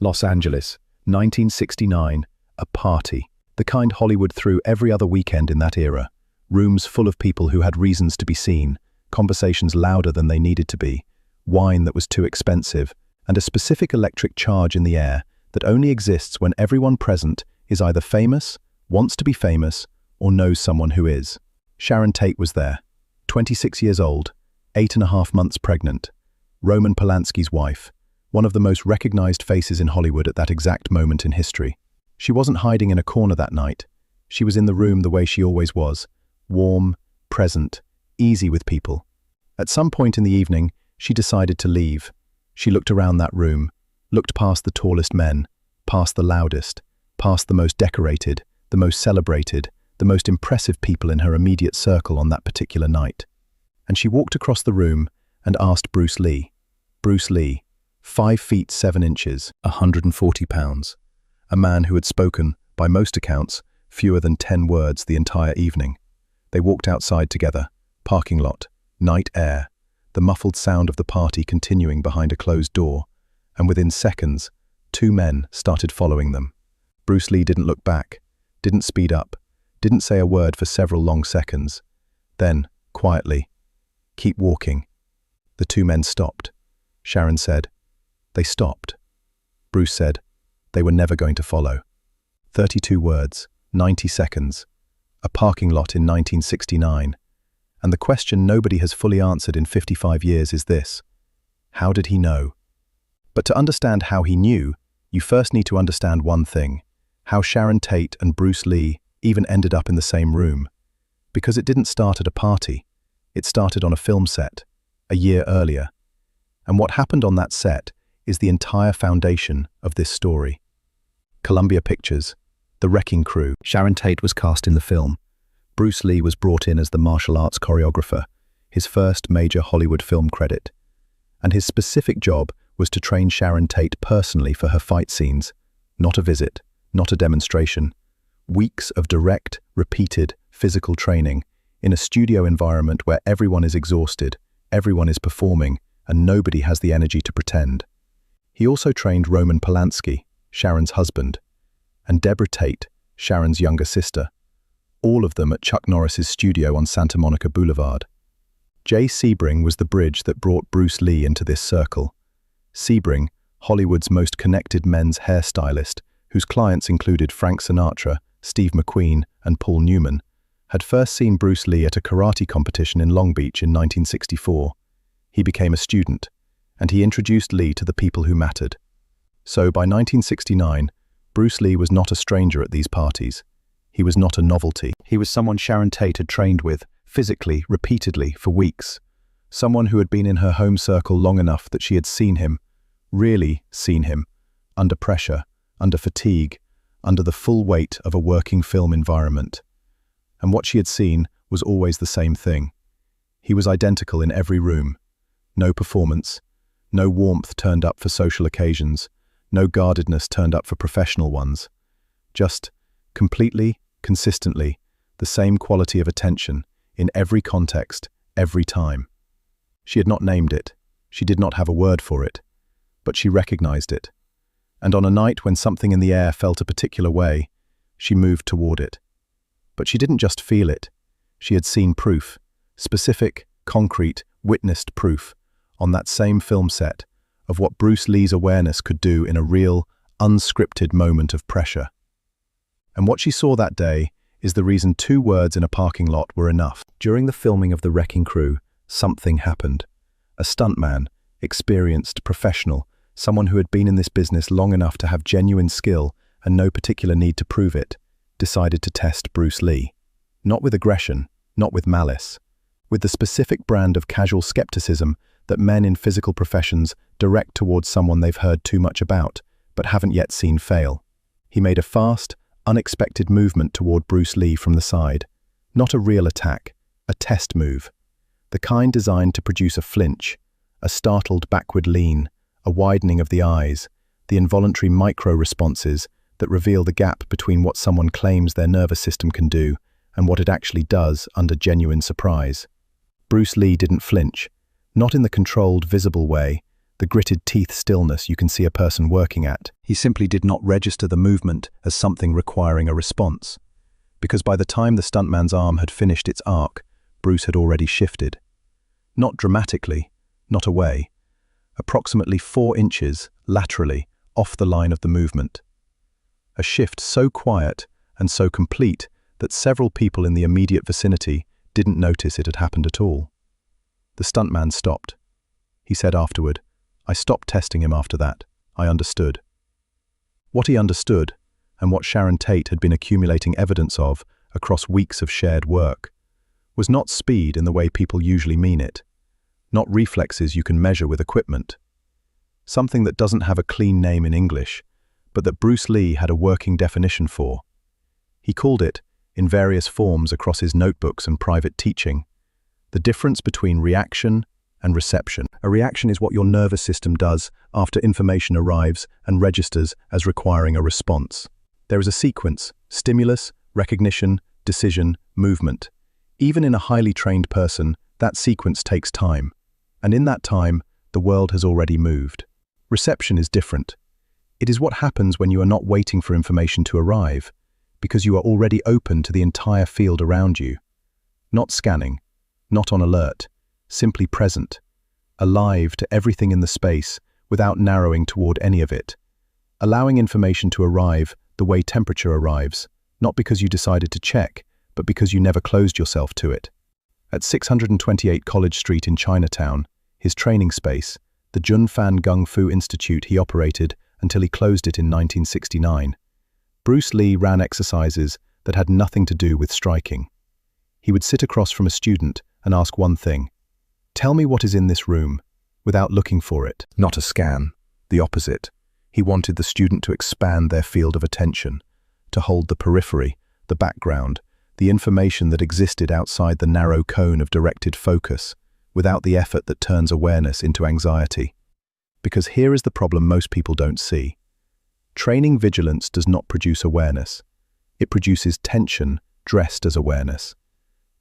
Los Angeles, 1969, a party. The kind Hollywood threw every other weekend in that era. Rooms full of people who had reasons to be seen, conversations louder than they needed to be, wine that was too expensive, and a specific electric charge in the air that only exists when everyone present is either famous, wants to be famous, or knows someone who is. Sharon Tate was there, 26 years old, 8.5 months pregnant. Roman Polanski's wife, one of the most recognized faces in Hollywood at that exact moment in history. She wasn't hiding in a corner that night. She was in the room the way she always was, warm, present, easy with people. At some point in the evening, she decided to leave. She looked around that room, looked past the tallest men, past the loudest, past the most decorated, the most celebrated, the most impressive people in her immediate circle on that particular night. And she walked across the room and asked Bruce Lee. Bruce Lee, 5 feet 7 inches, 140 pounds. A man who had spoken, by most accounts, fewer than 10 words the entire evening. They walked outside together, parking lot, night air, the muffled sound of the party continuing behind a closed door, and within seconds, 2 men started following them. Bruce Lee didn't look back, didn't speed up, didn't say a word for several long seconds. Then, quietly, "Keep walking." The 2 men stopped. Sharon said, "They stopped." Bruce said, "They were never going to follow." 32 words, 90 seconds. A parking lot in 1969. And the question nobody has fully answered in 55 years is this: how did he know? But to understand how he knew, you first need to understand one thing: how Sharon Tate and Bruce Lee even ended up in the same room. Because it didn't start at a party. It started on a film set, a year earlier. And what happened on that set is the entire foundation of this story. Columbia Pictures, The Wrecking Crew. Sharon Tate was cast in the film. Bruce Lee was brought in as the martial arts choreographer, his first major Hollywood film credit. And his specific job was to train Sharon Tate personally for her fight scenes, not a visit, not a demonstration. Weeks of direct, repeated, physical training in a studio environment where everyone is exhausted, everyone is performing, and nobody has the energy to pretend. He also trained Roman Polanski, Sharon's husband, and Deborah Tate, Sharon's younger sister, all of them at Chuck Norris's studio on Santa Monica Boulevard. Jay Sebring was the bridge that brought Bruce Lee into this circle. Sebring, Hollywood's most connected men's hairstylist, whose clients included Frank Sinatra, Steve McQueen, and Paul Newman, had first seen Bruce Lee at a karate competition in Long Beach in 1964. He became a student, and he introduced Lee to the people who mattered. So by 1969, Bruce Lee was not a stranger at these parties. He was not a novelty. He was someone Sharon Tate had trained with, physically, repeatedly, for weeks. Someone who had been in her home circle long enough that she had seen him, really seen him, under pressure, under fatigue, under the full weight of a working film environment. And what she had seen was always the same thing. He was identical in every room. No performance, no warmth turned up for social occasions, no guardedness turned up for professional ones. Just, completely, consistently, the same quality of attention, in every context, every time. She had not named it, she did not have a word for it, but she recognized it. And on a night when something in the air felt a particular way, she moved toward it. But she didn't just feel it, she had seen proof, specific, concrete, witnessed proof, on that same film set, of what Bruce Lee's awareness could do in a real, unscripted moment of pressure. And what she saw that day is the reason 2 words in a parking lot were enough. During the filming of The Wrecking Crew, something happened. A stuntman, experienced, professional, someone who had been in this business long enough to have genuine skill and no particular need to prove it, decided to test Bruce Lee. Not with aggression, not with malice, with the specific brand of casual skepticism that men in physical professions direct towards someone they've heard too much about, but haven't yet seen fail. He made a fast, unexpected movement toward Bruce Lee from the side. Not a real attack, a test move. The kind designed to produce a flinch, a startled backward lean, a widening of the eyes, the involuntary micro-responses that reveal the gap between what someone claims their nervous system can do and what it actually does under genuine surprise. Bruce Lee didn't flinch, not in the controlled, visible way, the gritted teeth stillness you can see a person working at. He simply did not register the movement as something requiring a response, because by the time the stuntman's arm had finished its arc, Bruce had already shifted. Not dramatically, not away, approximately 4 inches laterally off the line of the movement. A shift so quiet and so complete that several people in the immediate vicinity didn't notice it had happened at all. The stuntman stopped. He said afterward, "I stopped testing him after that. I understood." What he understood, and what Sharon Tate had been accumulating evidence of across weeks of shared work, was not speed in the way people usually mean it, not reflexes you can measure with equipment. Something that doesn't have a clean name in English, but that Bruce Lee had a working definition for. He called it, in various forms across his notebooks and private teaching, the difference between reaction and reception. A reaction is what your nervous system does after information arrives and registers as requiring a response. There is a sequence: stimulus, recognition, decision, movement. Even in a highly trained person, that sequence takes time. And in that time, the world has already moved. Reception is different. It is what happens when you are not waiting for information to arrive, because you are already open to the entire field around you. Not scanning, not on alert, simply present, alive to everything in the space without narrowing toward any of it, allowing information to arrive the way temperature arrives, not because you decided to check, but because you never closed yourself to it. At 628 College Street in Chinatown, his training space, the Junfan Gung Fu Institute he operated until he closed it in 1969, Bruce Lee ran exercises that had nothing to do with striking. He would sit across from a student and ask one thing: "Tell me what is in this room," without looking for it. Not a scan, the opposite. He wanted the student to expand their field of attention, to hold the periphery, the background, the information that existed outside the narrow cone of directed focus, without the effort that turns awareness into anxiety. Because here is the problem most people don't see. Training vigilance does not produce awareness. It produces tension dressed as awareness.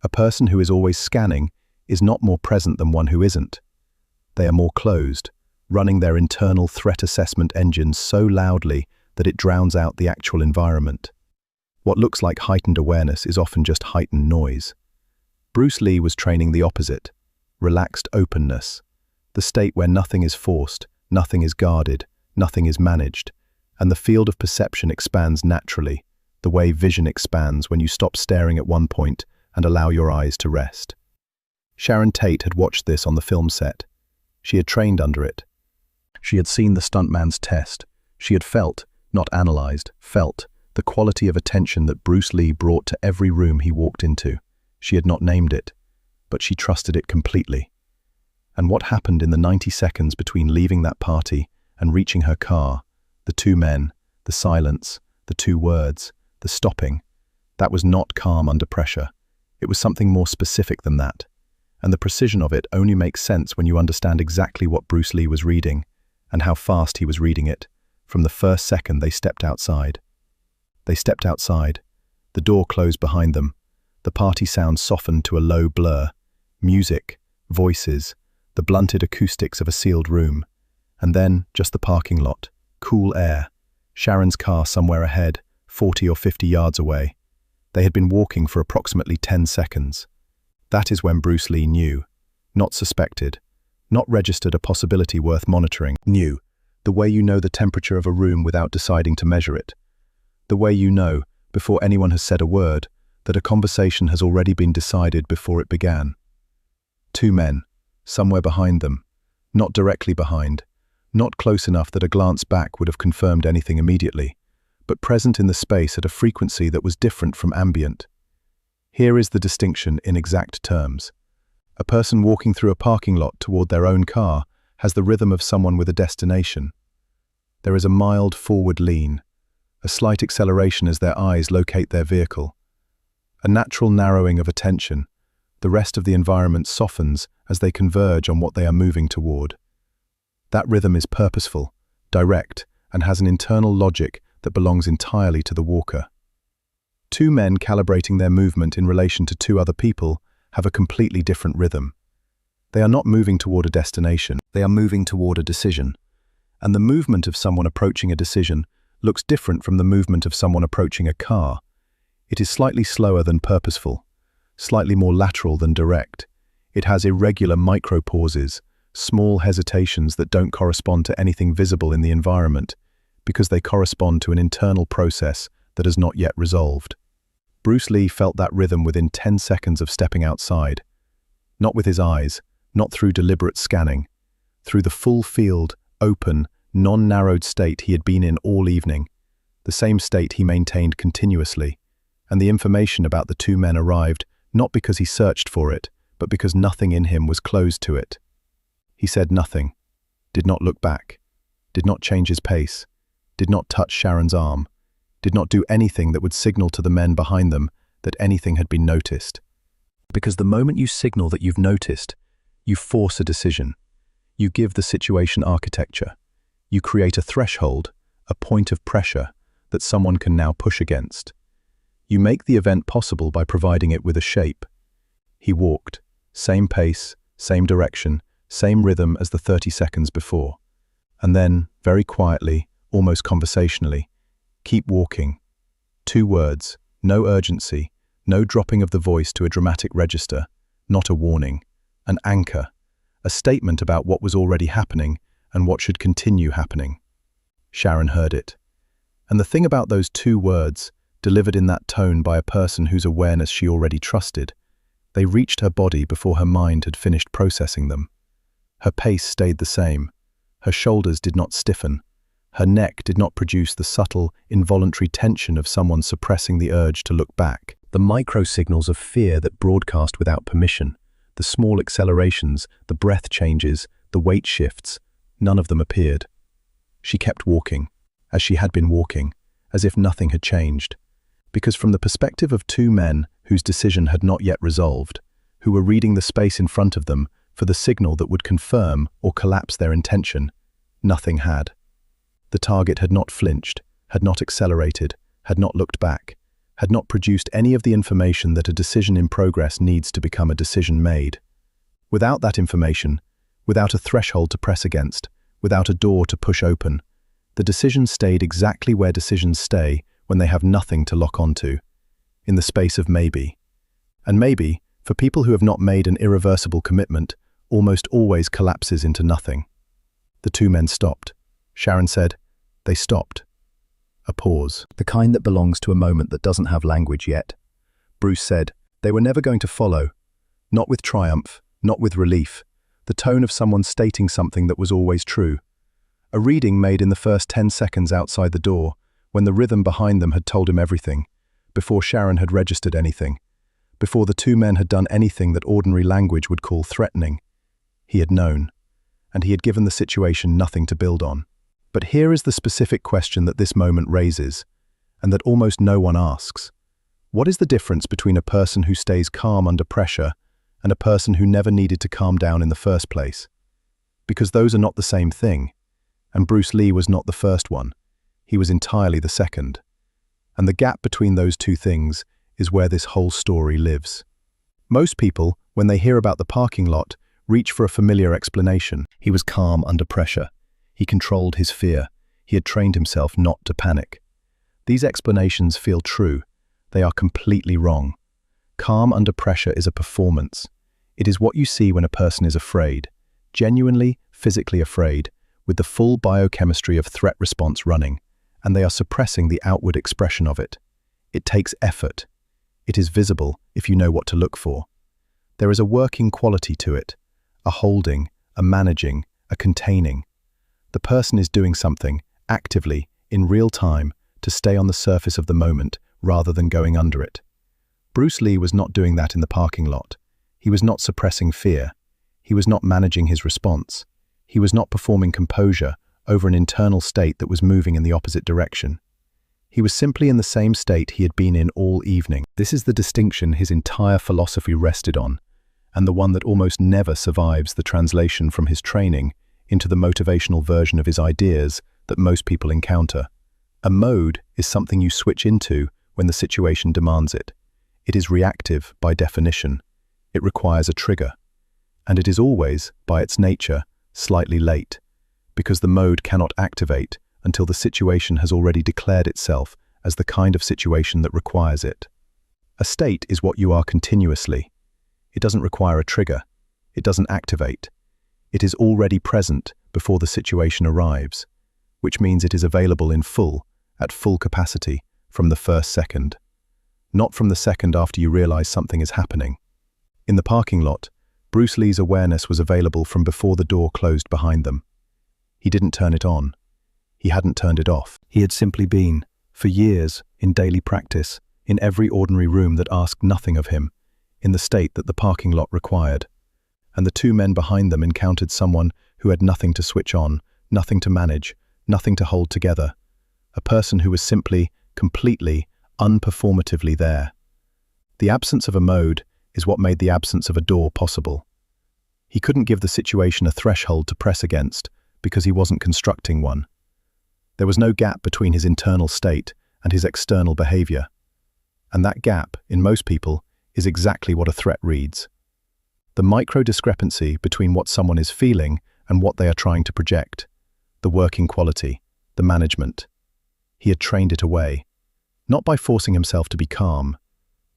A person who is always scanning is not more present than one who isn't. They are more closed, running their internal threat assessment engines so loudly that it drowns out the actual environment. What looks like heightened awareness is often just heightened noise. Bruce Lee was training the opposite: relaxed openness, the state where nothing is forced, nothing is guarded, nothing is managed, and the field of perception expands naturally, the way vision expands when you stop staring at one point and allow your eyes to rest. Sharon Tate had watched this on the film set. She had trained under it. She had seen the stuntman's test. She had felt, not analyzed, felt, the quality of attention that Bruce Lee brought to every room he walked into. She had not named it, but she trusted it completely. And what happened in the 90 seconds between leaving that party and reaching her car, the 2 men, the silence, the 2 words, the stopping, that was not calm under pressure. It was something more specific than that. And the precision of it only makes sense when you understand exactly what Bruce Lee was reading and how fast he was reading it, from the first second they stepped outside. They stepped outside. The door closed behind them. The party sound softened to a low blur. Music, voices, the blunted acoustics of a sealed room. And then just the parking lot, cool air, Sharon's car somewhere ahead, 40 or 50 yards away. They had been walking for approximately 10 seconds. That is when Bruce Lee knew, not suspected, not registered a possibility worth monitoring, knew, the way you know the temperature of a room without deciding to measure it. The way you know, before anyone has said a word, that a conversation has already been decided before it began. 2 men, somewhere behind them, not directly behind, not close enough that a glance back would have confirmed anything immediately, but present in the space at a frequency that was different from ambient. Here is the distinction in exact terms. A person walking through a parking lot toward their own car has the rhythm of someone with a destination. There is a mild forward lean, a slight acceleration as their eyes locate their vehicle, a natural narrowing of attention. The rest of the environment softens as they converge on what they are moving toward. That rhythm is purposeful, direct, and has an internal logic that belongs entirely to the walker. 2 men calibrating their movement in relation to 2 other people have a completely different rhythm. They are not moving toward a destination, they are moving toward a decision. And the movement of someone approaching a decision looks different from the movement of someone approaching a car. It is slightly slower than purposeful, slightly more lateral than direct. It has irregular micro-pauses, small hesitations that don't correspond to anything visible in the environment, because they correspond to an internal process that has not yet resolved. Bruce Lee felt that rhythm within 10 seconds of stepping outside. Not with his eyes, not through deliberate scanning. Through the full field, open, non-narrowed state he had been in all evening. The same state he maintained continuously. And the information about the two men arrived not because he searched for it, but because nothing in him was closed to it. He said nothing, did not look back, did not change his pace, did not touch Sharon's arm, did not do anything that would signal to the men behind them that anything had been noticed. Because the moment you signal that you've noticed, you force a decision. You give the situation architecture. You create a threshold, a point of pressure that someone can now push against. You make the event possible by providing it with a shape. He walked, same pace, same direction, same rhythm as the 30 seconds before. And then, very quietly, almost conversationally, keep walking. 2 words, no urgency, no dropping of the voice to a dramatic register, not a warning, an anchor, a statement about what was already happening and what should continue happening. Sharon heard it. And the thing about those 2 words, delivered in that tone by a person whose awareness she already trusted, they reached her body before her mind had finished processing them. Her pace stayed the same. Her shoulders did not stiffen. Her neck did not produce the subtle, involuntary tension of someone suppressing the urge to look back. The micro-signals of fear that broadcast without permission, the small accelerations, the breath changes, the weight shifts, none of them appeared. She kept walking, as she had been walking, as if nothing had changed. Because from the perspective of 2 men whose decision had not yet resolved, who were reading the space in front of them for the signal that would confirm or collapse their intention, nothing had. The target had not flinched, had not accelerated, had not looked back, had not produced any of the information that a decision in progress needs to become a decision made. Without that information, without a threshold to press against, without a door to push open, the decision stayed exactly where decisions stay when they have nothing to lock onto, in the space of maybe. And maybe, for people who have not made an irreversible commitment, almost always collapses into nothing. The 2 men stopped. Sharon said, "They stopped." A pause, the kind that belongs to a moment that doesn't have language yet. Bruce said, "They were never going to follow. Not with triumph, not with relief. The tone of someone stating something that was always true. A reading made in the first 10 seconds outside the door, when the rhythm behind them had told him everything, before Sharon had registered anything, before the 2 men had done anything that ordinary language would call threatening. He had known, and he had given the situation nothing to build on. But here is the specific question that this moment raises, and that almost no one asks. What is the difference between a person who stays calm under pressure and a person who never needed to calm down in the first place? Because those are not the same thing, and Bruce Lee was not the first one. He was entirely the second. And the gap between those 2 things is where this whole story lives. Most people, when they hear about the parking lot, reach for a familiar explanation. He was calm under pressure. He controlled his fear. He had trained himself not to panic. These explanations feel true. They are completely wrong. Calm under pressure is a performance. It is what you see when a person is afraid, genuinely, physically afraid, with the full biochemistry of threat response running, and they are suppressing the outward expression of it. It takes effort. It is visible if you know what to look for. There is a working quality to it, a holding, a managing, a containing. The person is doing something, actively, in real time, to stay on the surface of the moment rather than going under it. Bruce Lee was not doing that in the parking lot. He was not suppressing fear. He was not managing his response. He was not performing composure over an internal state that was moving in the opposite direction. He was simply in the same state he had been in all evening. This is the distinction his entire philosophy rested on, and the one that almost never survives the translation from his training into the motivational version of his ideas that most people encounter. A mode is something you switch into when the situation demands it. It is reactive by definition. It requires a trigger. And it is always, by its nature, slightly late, because the mode cannot activate until the situation has already declared itself as the kind of situation that requires it. A state is what you are continuously. It doesn't require a trigger. It doesn't activate. It is already present before the situation arrives, which means it is available in full, at full capacity, from the first second. Not from the second after you realize something is happening. In the parking lot, Bruce Lee's awareness was available from before the door closed behind them. He didn't turn it on. He hadn't turned it off. He had simply been, for years, in daily practice, in every ordinary room that asked nothing of him, in the state that the parking lot required. And the two men behind them encountered someone who had nothing to switch on, nothing to manage, nothing to hold together. A person who was simply, completely, unperformatively there. The absence of a mode is what made the absence of a door possible. He couldn't give the situation a threshold to press against because he wasn't constructing one. There was no gap between his internal state and his external behavior. And that gap, in most people, is exactly what a threat reads. The micro-discrepancy between what someone is feeling and what they are trying to project. The working quality, the management. He had trained it away. Not by forcing himself to be calm,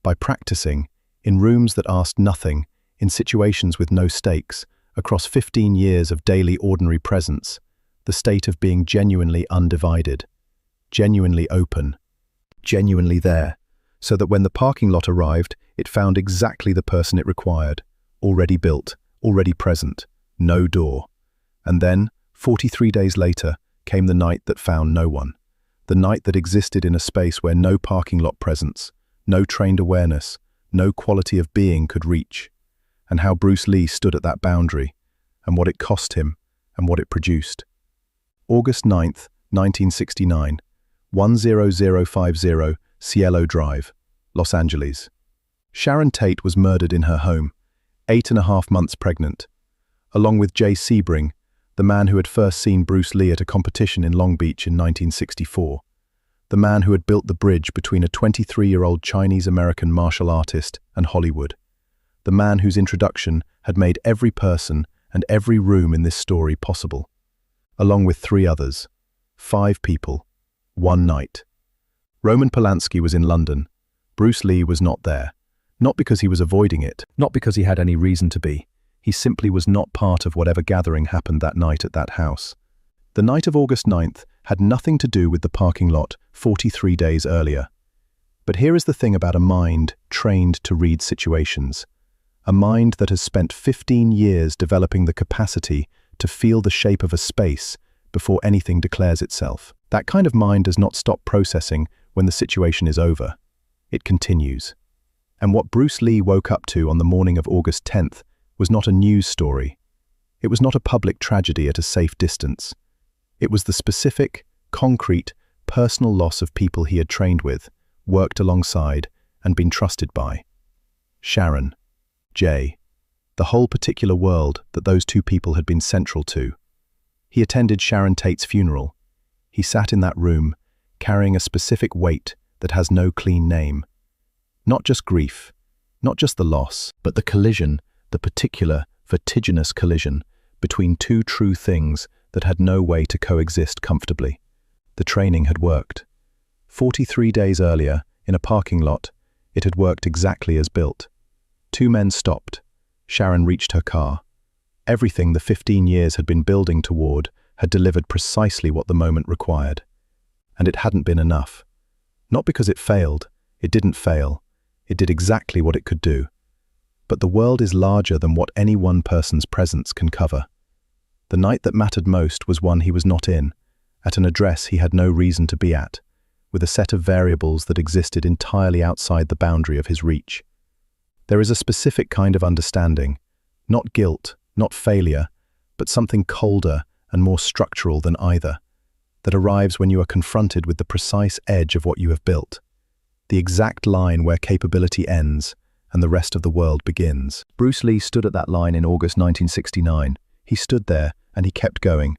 by practicing, in rooms that asked nothing, in situations with no stakes, across 15 years of daily ordinary presence, the state of being genuinely undivided, genuinely open, genuinely there, so that when the parking lot arrived, it found exactly the person it required, already built, already present, no door. And then, 43 days later, came the night that found no one, the night that existed in a space where no parking lot presence, no trained awareness, no quality of being could reach, and how Bruce Lee stood at that boundary, and what it cost him, and what it produced. August 9th, 1969, 10050 Cielo Drive, Los Angeles. Sharon Tate was murdered in her home, 8.5 months pregnant, along with Jay Sebring, the man who had first seen Bruce Lee at a competition in Long Beach in 1964, the man who had built the bridge between a 23-year-old Chinese-American martial artist and Hollywood, the man whose introduction had made every person and every room in this story possible, along with 3 others, 5 people, one night. Roman Polanski was in London. Bruce Lee was not there, not because he was avoiding it, not because he had any reason to be. He simply was not part of whatever gathering happened that night at that house. The night of August 9th had nothing to do with the parking lot 43 days earlier. But here is the thing about a mind trained to read situations. A mind that has spent 15 years developing the capacity to feel the shape of a space before anything declares itself. That kind of mind does not stop processing when the situation is over. It continues. And what Bruce Lee woke up to on the morning of August 10th was not a news story. It was not a public tragedy at a safe distance. It was the specific, concrete, personal loss of people he had trained with, worked alongside, and been trusted by. Sharon, Jay, the whole particular world that those 2 people had been central to. He attended Sharon Tate's funeral. He sat in that room, carrying a specific weight that has no clean name. Not just grief, not just the loss, but the collision, the particular, vertiginous collision between 2 true things that had no way to coexist comfortably. The training had worked. 43 days earlier, in a parking lot, it had worked exactly as built. 2 men stopped. Sharon reached her car. Everything the 15 years had been building toward had delivered precisely what the moment required. And it hadn't been enough. Not because it failed. It didn't fail. It did exactly what it could do. But the world is larger than what any one person's presence can cover. The night that mattered most was one he was not in, at an address he had no reason to be at, with a set of variables that existed entirely outside the boundary of his reach. There is a specific kind of understanding, not guilt, not failure, but something colder and more structural than either, that arrives when you are confronted with the precise edge of what you have built, the exact line where capability ends and the rest of the world begins. Bruce Lee stood at that line in August 1969. He stood there and he kept going.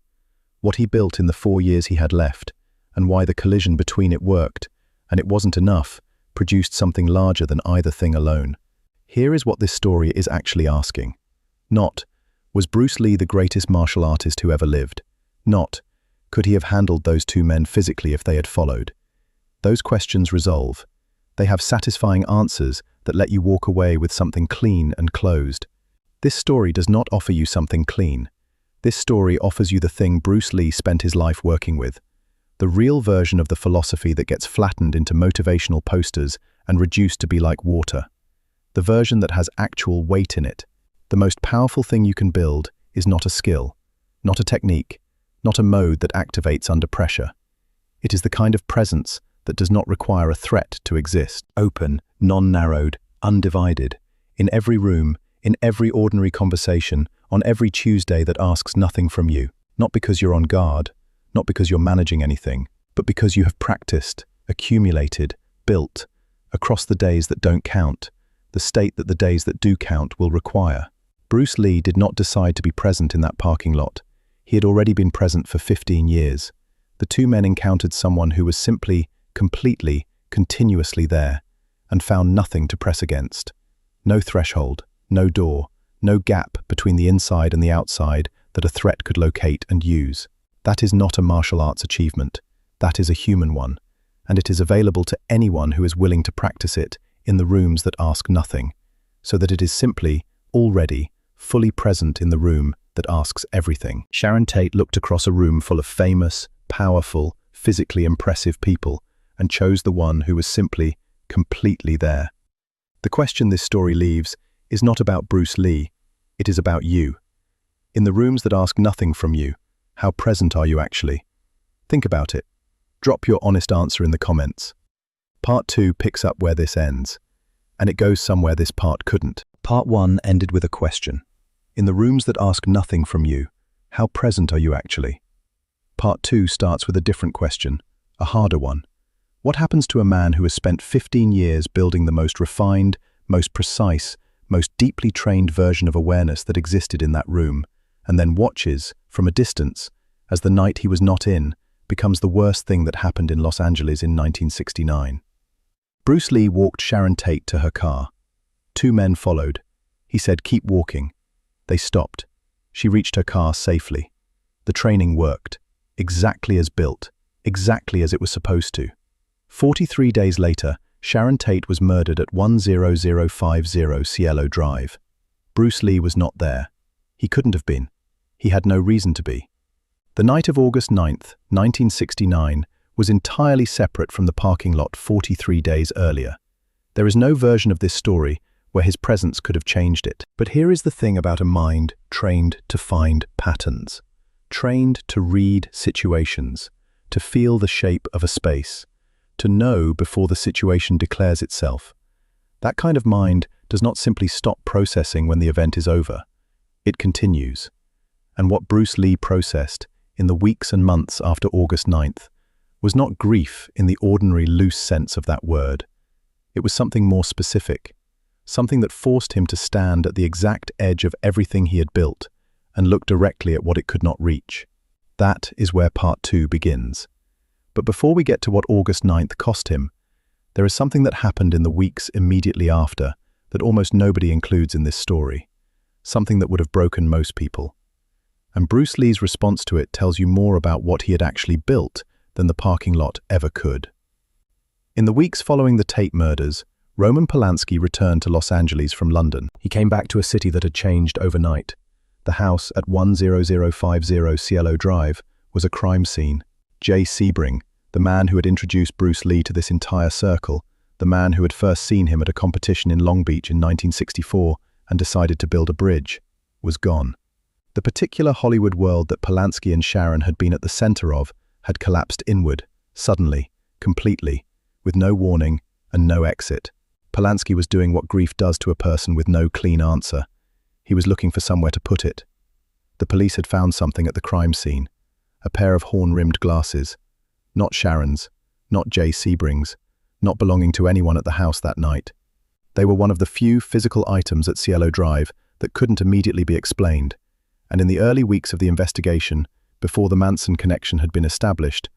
What he built in the 4 years he had left, and why the collision between it worked, and it wasn't enough, produced something larger than either thing alone. Here is what this story is actually asking. Not, was Bruce Lee the greatest martial artist who ever lived? Not, could he have handled those two men physically if they had followed? Those questions resolve. They have satisfying answers that let you walk away with something clean and closed. This story does not offer you something clean. This story offers you the thing Bruce Lee spent his life working with. The real version of the philosophy that gets flattened into motivational posters and reduced to be like water. The version that has actual weight in it. The most powerful thing you can build is not a skill, not a technique, not a mode that activates under pressure. It is the kind of presence that does not require a threat to exist. Open, non-narrowed, undivided. In every room, in every ordinary conversation, on every Tuesday that asks nothing from you. Not because you're on guard, not because you're managing anything, but because you have practiced, accumulated, built, across the days that don't count, the state that the days that do count will require. Bruce Lee did not decide to be present in that parking lot. He had already been present for 15 years. The two men encountered someone who was simply, completely, continuously there, and found nothing to press against. No threshold, no door, no gap between the inside and the outside that a threat could locate and use. That is not a martial arts achievement. That is a human one, and it is available to anyone who is willing to practice it in the rooms that ask nothing, so that it is simply, already, fully present in the room that asks everything. Sharon Tate looked across a room full of famous, powerful, physically impressive people and chose the one who was simply, completely there. The question this story leaves is not about Bruce Lee, it is about you. In the rooms that ask nothing from you, how present are you actually? Think about it. Drop your honest answer in the comments. Part 2 picks up where this ends, and it goes somewhere this part couldn't. Part 1 ended with a question. In the rooms that ask nothing from you, how present are you actually? Part 2 starts with a different question, a harder one. What happens to a man who has spent 15 years building the most refined, most precise, most deeply trained version of awareness that existed in that room, and then watches, from a distance, as the night he was not in becomes the worst thing that happened in Los Angeles in 1969? Bruce Lee walked Sharon Tate to her car. Two men followed. He said, "Keep walking." They stopped. She reached her car safely. The training worked, exactly as built, exactly as it was supposed to. 43 days later, Sharon Tate was murdered at 10050 Cielo Drive. Bruce Lee was not there. He couldn't have been. He had no reason to be. The night of August 9th, 1969, was entirely separate from the parking lot 43 days earlier. There is no version of this story where his presence could have changed it. But here is the thing about a mind trained to find patterns, trained to read situations, to feel the shape of a space, to know before the situation declares itself. That kind of mind does not simply stop processing when the event is over. It continues. And what Bruce Lee processed in the weeks and months after August 9th was not grief in the ordinary loose sense of that word. It was something more specific, something that forced him to stand at the exact edge of everything he had built and look directly at what it could not reach. That is where part 2 begins. But before we get to what August 9th cost him, there is something that happened in the weeks immediately after that almost nobody includes in this story, something that would have broken most people. And Bruce Lee's response to it tells you more about what he had actually built than the parking lot ever could. In the weeks following the Tate murders, Roman Polanski returned to Los Angeles from London. He came back to a city that had changed overnight. The house at 10050 Cielo Drive was a crime scene. Jay Sebring, the man who had introduced Bruce Lee to this entire circle, the man who had first seen him at a competition in Long Beach in 1964 and decided to build a bridge, was gone. The particular Hollywood world that Polanski and Sharon had been at the center of had collapsed inward, suddenly, completely, with no warning and no exit. Polanski was doing what grief does to a person with no clean answer. He was looking for somewhere to put it. The police had found something at the crime scene, a pair of horn-rimmed glasses, not Sharon's, not Jay Sebring's, not belonging to anyone at the house that night. They were one of the few physical items at Cielo Drive that couldn't immediately be explained, and in the early weeks of the investigation, before the Manson connection had been established,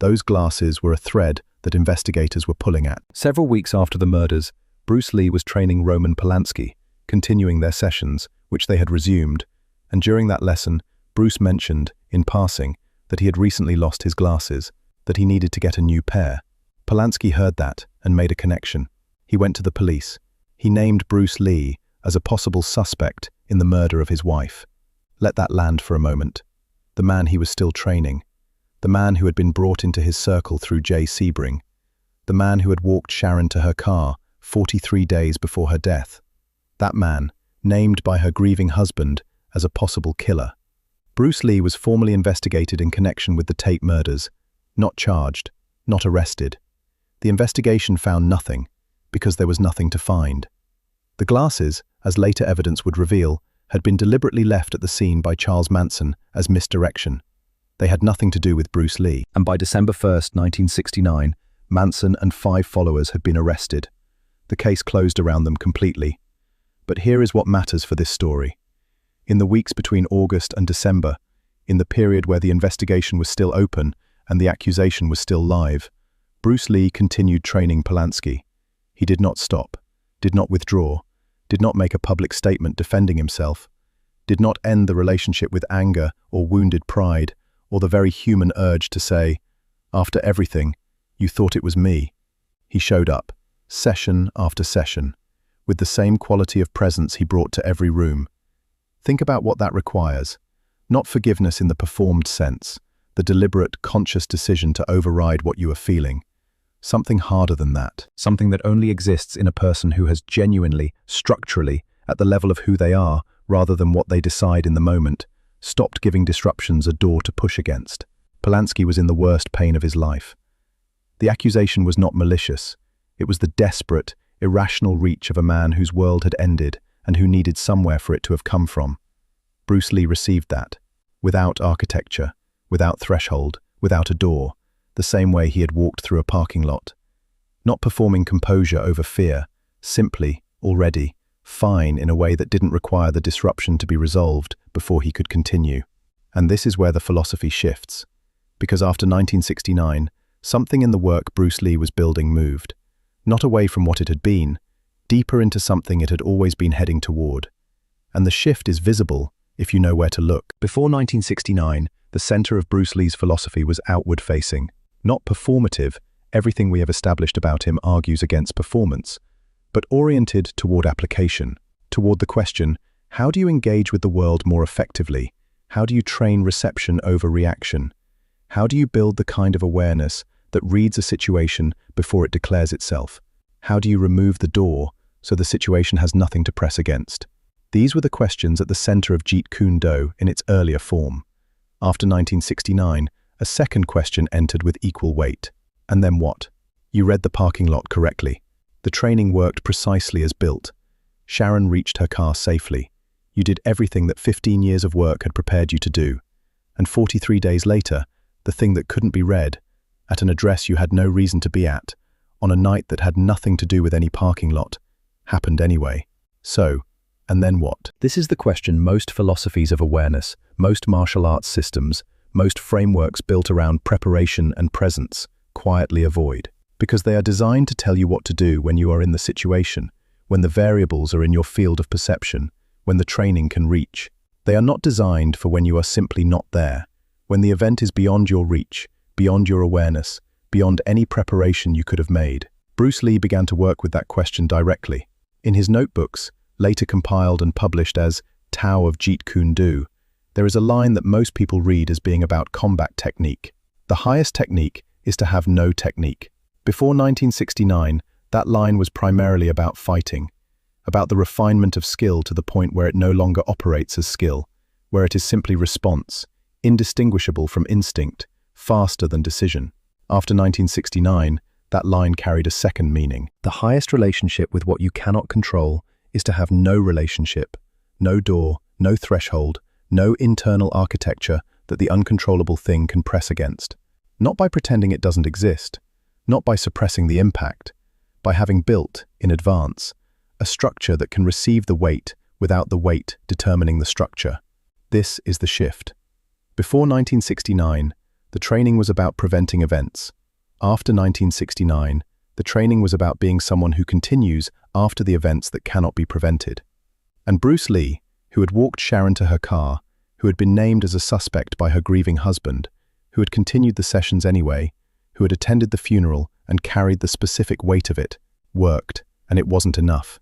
those glasses were a thread that investigators were pulling at. Several weeks after the murders, Bruce Lee was training Roman Polanski, continuing their sessions, which they had resumed, and during that lesson, Bruce mentioned, in passing, that he had recently lost his glasses, that he needed to get a new pair. Polanski heard that and made a connection. He went to the police. He named Bruce Lee as a possible suspect in the murder of his wife. Let that land for a moment. The man he was still training. The man who had been brought into his circle through Jay Sebring. The man who had walked Sharon to her car 43 days before her death. That man, named by her grieving husband as a possible killer. Bruce Lee was formally investigated in connection with the Tate murders, not charged, not arrested. The investigation found nothing, because there was nothing to find. The glasses, as later evidence would reveal, had been deliberately left at the scene by Charles Manson as misdirection. They had nothing to do with Bruce Lee. And by December 1st, 1969, Manson and 5 followers had been arrested. The case closed around them completely. But here is what matters for this story. In the weeks between August and December, in the period where the investigation was still open and the accusation was still live, Bruce Lee continued training Polanski. He did not stop, did not withdraw, did not make a public statement defending himself, did not end the relationship with anger or wounded pride or the very human urge to say, "After everything, you thought it was me." He showed up, session after session, with the same quality of presence he brought to every room. Think about what that requires. Not forgiveness in the performed sense, the deliberate, conscious decision to override what you are feeling. Something harder than that. Something that only exists in a person who has genuinely, structurally, at the level of who they are, rather than what they decide in the moment, stopped giving disruptions a door to push against. Polanski was in the worst pain of his life. The accusation was not malicious. It was the desperate, irrational reach of a man whose world had ended and who needed somewhere for it to have come from. Bruce Lee received that, without architecture, without threshold, without a door, the same way he had walked through a parking lot. Not performing composure over fear, simply, already, fine in a way that didn't require the disruption to be resolved before he could continue. And this is where the philosophy shifts. Because after 1969, something in the work Bruce Lee was building moved. Not away from what it had been, deeper into something it had always been heading toward. And the shift is visible if you know where to look. Before 1969, the center of Bruce Lee's philosophy was outward-facing, not performative. Everything we have established about him argues against performance, but oriented toward application, toward the question, how do you engage with the world more effectively? How do you train reception over reaction? How do you build the kind of awareness that reads a situation before it declares itself? How do you remove the door so the situation has nothing to press against? These were the questions at the center of Jeet Kune Do in its earlier form. After 1969, a second question entered with equal weight. And then what? You read the parking lot correctly. The training worked precisely as built. Sharon reached her car safely. You did everything that 15 years of work had prepared you to do. And 43 days later, the thing that couldn't be read, at an address you had no reason to be at, on a night that had nothing to do with any parking lot, happened anyway. So, and then what? This is the question most philosophies of awareness, most martial arts systems, most frameworks built around preparation and presence quietly avoid. Because they are designed to tell you what to do when you are in the situation, when the variables are in your field of perception, when the training can reach. They are not designed for when you are simply not there, when the event is beyond your reach, beyond your awareness, beyond any preparation you could have made. Bruce Lee began to work with that question directly. In his notebooks, later compiled and published as Tao of Jeet Kune Do, there is a line that most people read as being about combat technique. The highest technique is to have no technique. Before 1969, that line was primarily about fighting, about the refinement of skill to the point where it no longer operates as skill, where it is simply response, indistinguishable from instinct, faster than decision. After 1969, that line carried a second meaning. The highest relationship with what you cannot control is to have no relationship, no door, no threshold, no internal architecture that the uncontrollable thing can press against. Not by pretending it doesn't exist, not by suppressing the impact, by having built, in advance, a structure that can receive the weight without the weight determining the structure. This is the shift. Before 1969, the training was about preventing events. After 1969, the training was about being someone who continues after the events that cannot be prevented. And Bruce Lee, who had walked Sharon to her car, who had been named as a suspect by her grieving husband, who had continued the sessions anyway, who had attended the funeral and carried the specific weight of it, worked, and it wasn't enough,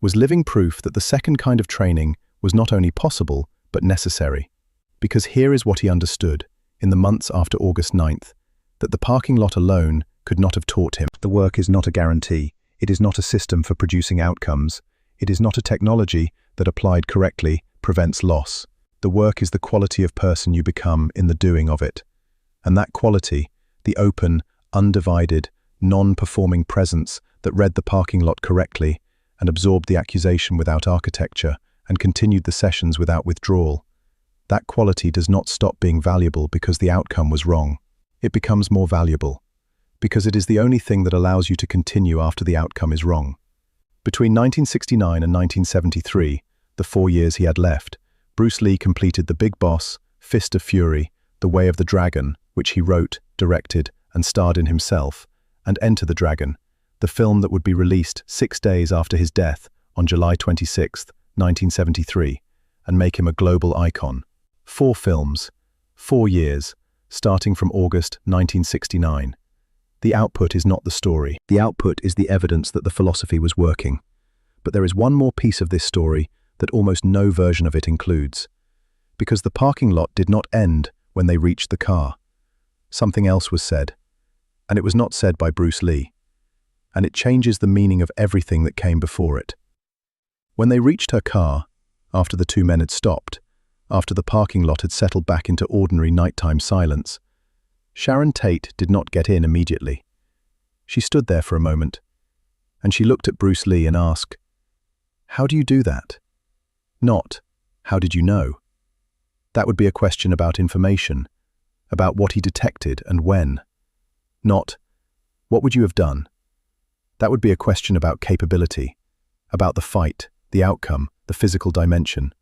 was living proof that the second kind of training was not only possible, but necessary. Because here is what he understood, in the months after August 9th, that the parking lot alone could not have taught him. The work is not a guarantee. It is not a system for producing outcomes. It is not a technology that, applied correctly, prevents loss. The work is the quality of person you become in the doing of it. And that quality, the open, undivided, non-performing presence that read the parking lot correctly and absorbed the accusation without architecture and continued the sessions without withdrawal, that quality does not stop being valuable because the outcome was wrong. It becomes more valuable because it is the only thing that allows you to continue after the outcome is wrong. Between 1969 and 1973, the 4 years he had left, Bruce Lee completed The Big Boss, Fist of Fury, The Way of the Dragon, which he wrote, directed, and starred in himself, and Enter the Dragon, the film that would be released 6 days after his death on July 26, 1973, and make him a global icon. 4 films, 4 years, starting from August 1969. The output is not the story. The output is the evidence that the philosophy was working. But there is one more piece of this story that almost no version of it includes. Because the parking lot did not end when they reached the car. Something else was said. And it was not said by Bruce Lee. And it changes the meaning of everything that came before it. When they reached her car, after the 2 men had stopped, after the parking lot had settled back into ordinary nighttime silence, Sharon Tate did not get in immediately. She stood there for a moment, and she looked at Bruce Lee and asked, "How do you do that?" Not, "How did you know?" That would be a question about information, about what he detected and when. Not, "What would you have done?" That would be a question about capability, about the fight, the outcome, the physical dimension.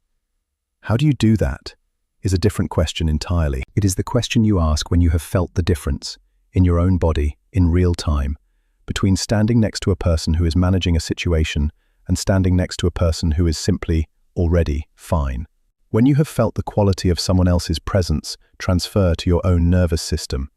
How do you do that is a different question entirely. It is the question you ask when you have felt the difference, in your own body, in real time, between standing next to a person who is managing a situation and standing next to a person who is simply already fine. When you have felt the quality of someone else's presence transfer to your own nervous system,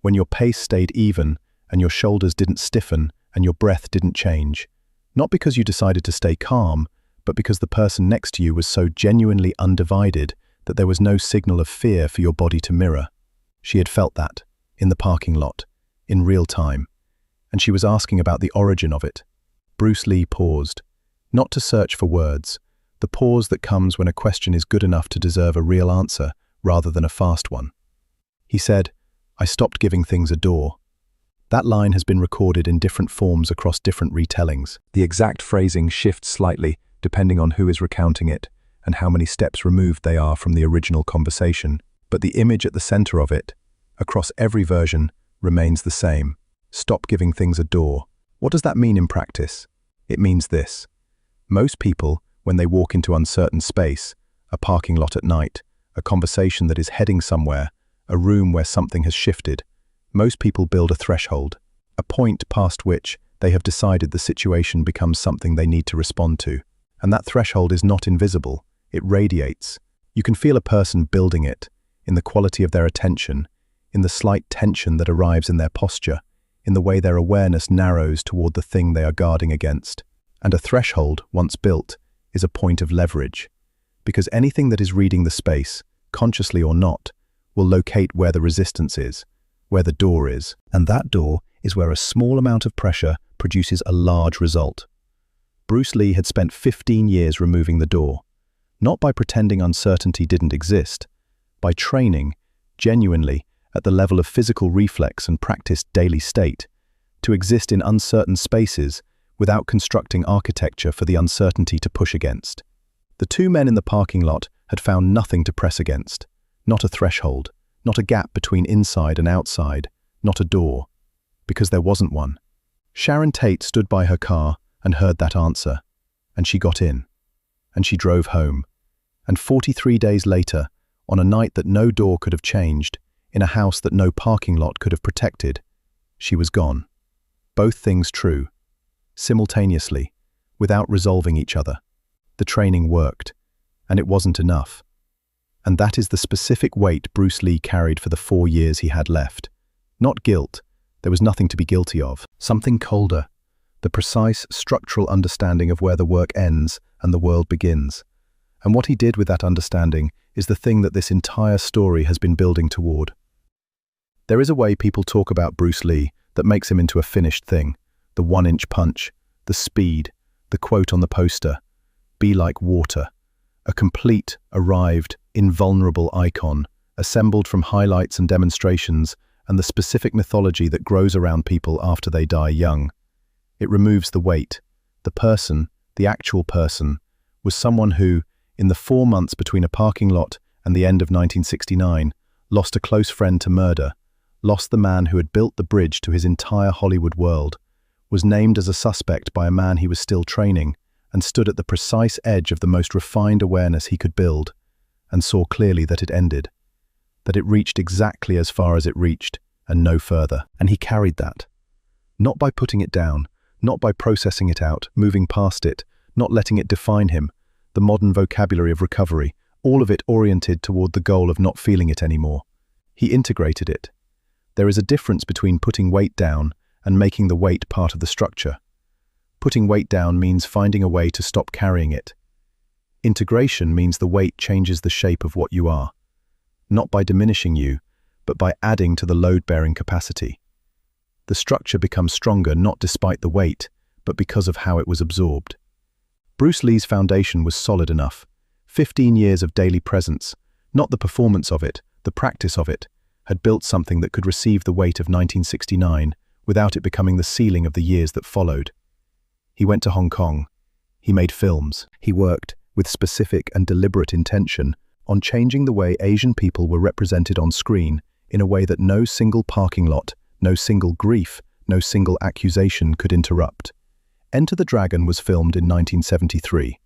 when your pace stayed even and your shoulders didn't stiffen and your breath didn't change, not because you decided to stay calm, but because the person next to you was so genuinely undivided that there was no signal of fear for your body to mirror. She had felt that, in the parking lot, in real time, and she was asking about the origin of it. Bruce Lee paused, not to search for words, the pause that comes when a question is good enough to deserve a real answer rather than a fast one. He said, "I stopped giving things a door." That line has been recorded in different forms across different retellings. The exact phrasing shifts slightly depending on who is recounting it and how many steps removed they are from the original conversation, but the image at the center of it, across every version, remains the same. Stop giving things a door. What does that mean in practice? It means this. Most people, when they walk into uncertain space, a parking lot at night, a conversation that is heading somewhere, a room where something has shifted, most people build a threshold, a point past which they have decided the situation becomes something they need to respond to. And that threshold is not invisible, it radiates. You can feel a person building it, in the quality of their attention, in the slight tension that arrives in their posture, in the way their awareness narrows toward the thing they are guarding against. And a threshold, once built, is a point of leverage. Because anything that is reading the space, consciously or not, will locate where the resistance is, where the door is. And that door is where a small amount of pressure produces a large result. Bruce Lee had spent 15 years removing the door, not by pretending uncertainty didn't exist, by training, genuinely, at the level of physical reflex and practiced daily state, to exist in uncertain spaces without constructing architecture for the uncertainty to push against. The 2 men in the parking lot had found nothing to press against, not a threshold, not a gap between inside and outside, not a door, because there wasn't one. Sharon Tate stood by her car and heard that answer, and she got in, and she drove home, and 43 days later, on a night that no door could have changed, in a house that no parking lot could have protected, she was gone. Both things true, simultaneously, without resolving each other. The training worked. And it wasn't enough. And that is the specific weight Bruce Lee carried for the 4 years he had left. Not guilt. There was nothing to be guilty of. Something colder. The precise structural understanding of where the work ends and the world begins. And what he did with that understanding is the thing that this entire story has been building toward. There is a way people talk about Bruce Lee that makes him into a finished thing. The one-inch punch, the speed, the quote on the poster, "Be like water." A complete, arrived, invulnerable icon, assembled from highlights and demonstrations and the specific mythology that grows around people after they die young. It removes the weight. The person, the actual person, was someone who, in the 4 months between a parking lot and the end of 1969, lost a close friend to murder, lost the man who had built the bridge to his entire Hollywood world, was named as a suspect by a man he was still training, and stood at the precise edge of the most refined awareness he could build, and saw clearly that it ended, that it reached exactly as far as it reached, and no further. And he carried that. Not by putting it down, not by processing it out, moving past it, not letting it define him, the modern vocabulary of recovery, all of it oriented toward the goal of not feeling it anymore. He integrated it. There is a difference between putting weight down and making the weight part of the structure. Putting weight down means finding a way to stop carrying it. Integration means the weight changes the shape of what you are, not by diminishing you, but by adding to the load-bearing capacity. The structure becomes stronger not despite the weight, but because of how it was absorbed. Bruce Lee's foundation was solid enough. 15 years of daily presence, not the performance of it, the practice of it, had built something that could receive the weight of 1969 without it becoming the ceiling of the years that followed. He went to Hong Kong. He made films. He worked, with specific and deliberate intention, on changing the way Asian people were represented on screen in a way that no single parking lot, no single grief, no single accusation could interrupt. Enter the Dragon was filmed in 1973.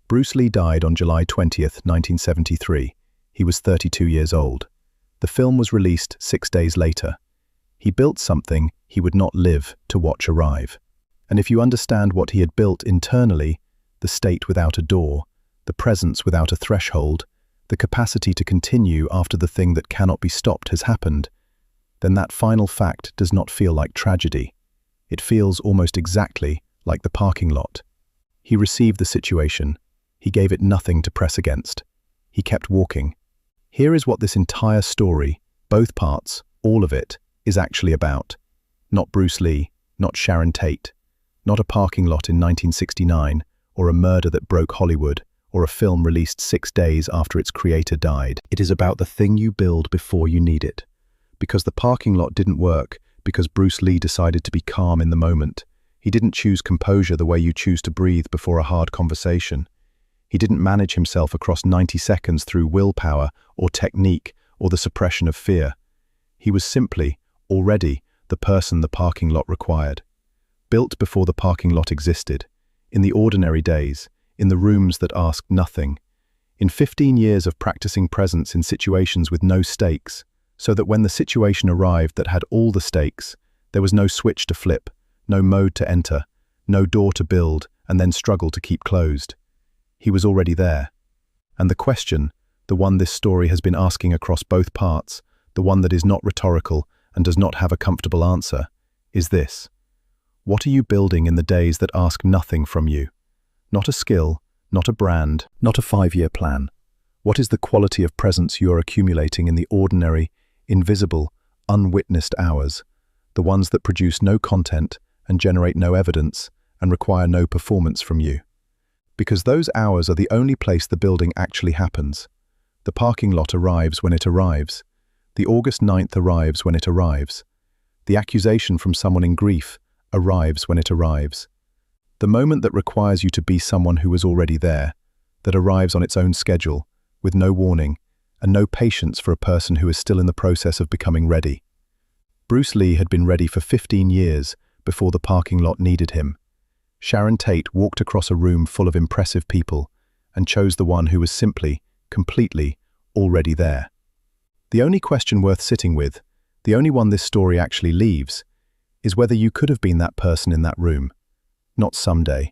Bruce Lee died on July 20th, 1973. He was 32 years old. The film was released 6 days later. He built something he would not live to watch arrive. And if you understand what he had built internally, the state without a door, the presence without a threshold, the capacity to continue after the thing that cannot be stopped has happened, then that final fact does not feel like tragedy. It feels almost exactly like the parking lot. He received the situation. He gave it nothing to press against. He kept walking. Here is what this entire story, both parts, all of it, is actually about. Not Bruce Lee, not Sharon Tate, not a parking lot in 1969, or a murder that broke Hollywood, or a film released 6 days after its creator died. It is about the thing you build before you need it. Because the parking lot didn't work, because Bruce Lee decided to be calm in the moment. He didn't choose composure the way you choose to breathe before a hard conversation. He didn't manage himself across 90 seconds through willpower or technique or the suppression of fear. He was simply, already, the person the parking lot required. Built before the parking lot existed, in the ordinary days, in the rooms that asked nothing, in 15 years of practicing presence in situations with no stakes, so that when the situation arrived that had all the stakes, there was no switch to flip, no mode to enter, no door to build and then struggle to keep closed. He was already there. And the question, the one this story has been asking across both parts, the one that is not rhetorical and does not have a comfortable answer, is this. What are you building in the days that ask nothing from you? Not a skill, not a brand, not a 5-year plan. What is the quality of presence you are accumulating in the ordinary, invisible, unwitnessed hours, the ones that produce no content and generate no evidence and require no performance from you? Because those hours are the only place the building actually happens. The parking lot arrives when it arrives. The August 9th arrives when it arrives. The accusation from someone in grief arrives when it arrives. The moment that requires you to be someone who was already there, that arrives on its own schedule, with no warning, and no patience for a person who is still in the process of becoming ready. Bruce Lee had been ready for 15 years before the parking lot needed him. Sharon Tate walked across a room full of impressive people and chose the one who was simply, completely, already there. The only question worth sitting with, the only one this story actually leaves, is whether you could have been that person in that room. Not someday,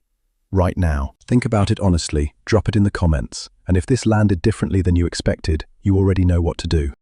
right now. Think about it honestly, drop it in the comments, and if this landed differently than you expected, you already know what to do.